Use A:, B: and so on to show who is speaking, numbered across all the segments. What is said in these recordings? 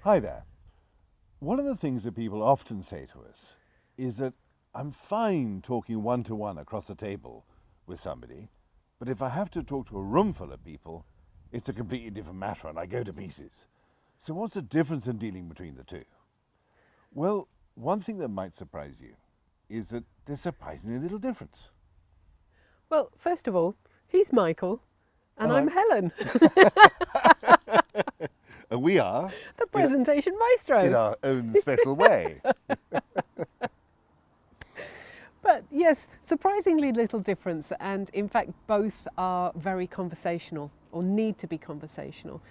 A: Hi there. One of the things that people often say to us is that I'm fine talking one-to-one across a table with somebody, but if I have to talk to a room full of people, it's a completely different matter and I go to pieces. So what's the difference in dealing between the two? Well, one thing that might surprise you is that there's surprisingly little difference.
B: Well, first of all, he's Michael and I'm Helen,
A: And we are
B: the Presentation Maestro.
A: in our own special way.
B: But yes, surprisingly little difference, and in fact both are very conversational or need to be conversational.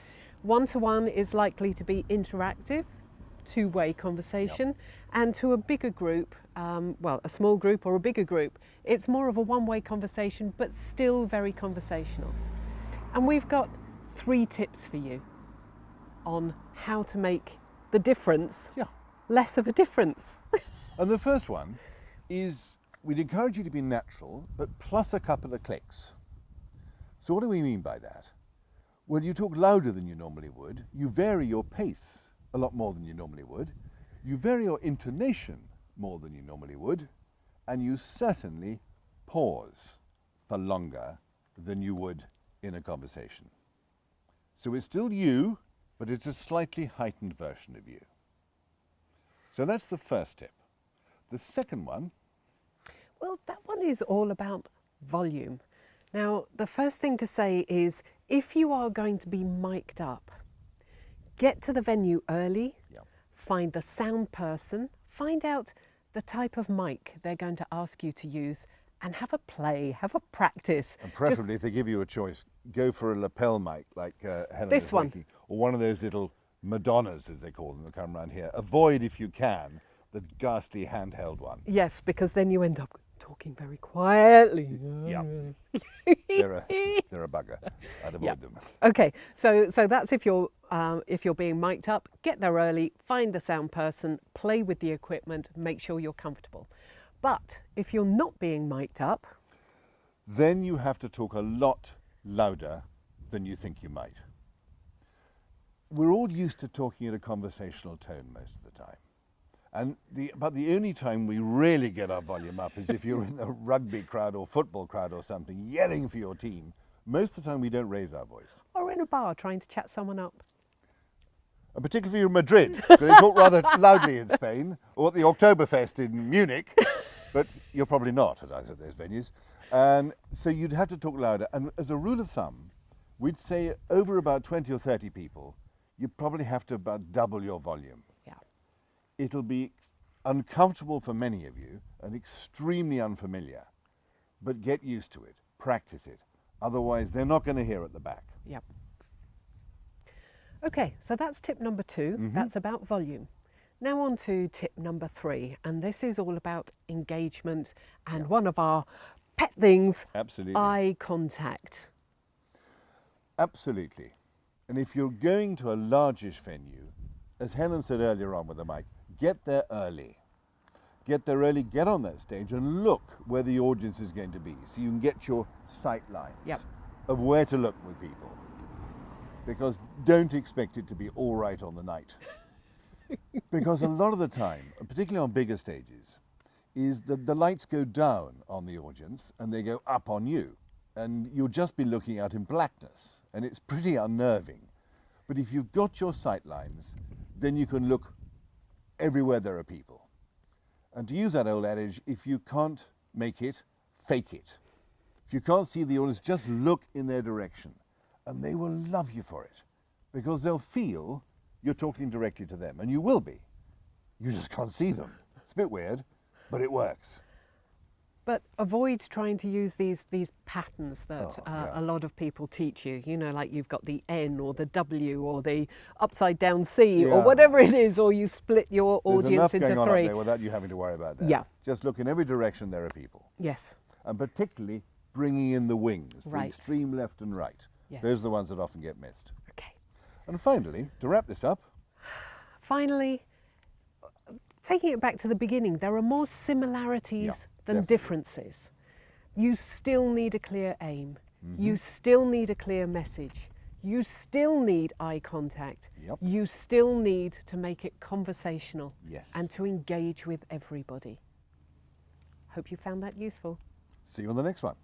B: One-to-one is likely to be interactive, two-way conversation, and to a bigger group, well, a small group or a bigger group, it's more of a one-way conversation but still very conversational. And we've got 3 tips for you on how to make the difference less of a difference.
A: And the first one is we'd encourage you to be natural, but plus a couple of clicks. So what do we mean by that? Well, you talk louder than you normally would, you vary your pace a lot more than you normally would, you vary your intonation more than you normally would, and you certainly pause for longer than you would in a conversation. So it's still you, but it's a slightly heightened version of you. So that's the first tip. The second one,
B: Well, that one is all about volume. Now, the first thing to say is if you are going to be mic'd up, get to the venue early, find the sound person, find out the type of mic they're going to ask you to use, and have a play, have a practice.
A: and preferably if they give you a choice, go for a lapel mic like Helen
B: This
A: is
B: one.
A: making, or one of those little Madonnas, as they call them, that come around here. Avoid, if you can, the ghastly handheld one.
B: Yes, because then you end up talking very quietly.
A: Yeah. They're a bugger. I'd avoid them.
B: Okay, so that's if you're being mic'd up, get there early, find the sound person, play with the equipment, make sure you're comfortable. But if you're not being mic'd up,
A: Then you have to talk a lot louder than you think you might. We're all used to talking at a conversational tone most of the time. And about the only time we really get our volume up is if you're in a rugby crowd or football crowd or something, yelling for your team. Most of the time we don't raise our voice.
B: or in a bar trying to chat someone up.
A: And particularly in Madrid, because they talk rather loudly in Spain, or at the Oktoberfest in Munich, but you're probably not at either of those venues. And so you'd have to talk louder. And as a rule of thumb, we'd say over about 20 or 30 people, you probably have to about double your volume.
B: Yeah.
A: It'll be uncomfortable for many of you and extremely unfamiliar, but get used to it, practice it. Otherwise, they're not going to hear at the back.
B: Yep. Okay, so that's tip number 2. That's about volume. Now on to tip number 3, and this is all about engagement and one of our pet things,
A: Absolutely.
B: eye contact.
A: Absolutely. And if you're going to a largish venue, as Helen said earlier on with the mic, get there early. Get there early, get on that stage and look where the audience is going to be so you can get your sight lines of where to look with people. Because don't expect it to be all right on the night. Because a lot of the time, particularly on bigger stages, is that the lights go down on the audience and they go up on you. And you'll just be looking out in blackness. And it's pretty unnerving. But if you've got your sight lines, then you can look everywhere there are people. And to use that old adage, if you can't make it, fake it. If you can't see the audience, just look in their direction. And they will love you for it. Because they'll feel you're talking directly to them. And you will be. You just can't see them. It's a bit weird, but it works.
B: But avoid trying to use these patterns that a lot of people teach you. You know, like you've got the N or the W or the upside down C or whatever it is, or you split your audience into 3.
A: There's enough going on up there without you having to worry about that.
B: Yeah.
A: Just look in every direction there are people.
B: Yes.
A: And particularly bringing in the wings, the
B: Right.
A: extreme left and right.
B: Yes.
A: Those are the ones that often get missed.
B: Okay.
A: And finally, to wrap this up,
B: Finally, taking it back to the beginning, there are more similarities than
A: definitely.
B: differences. You still need a clear aim. You still need a clear message. you still need eye contact.
A: Yep.
B: You still need to make it conversational.
A: Yes.
B: And to engage with everybody. Hope you found that useful.
A: See you on the next one.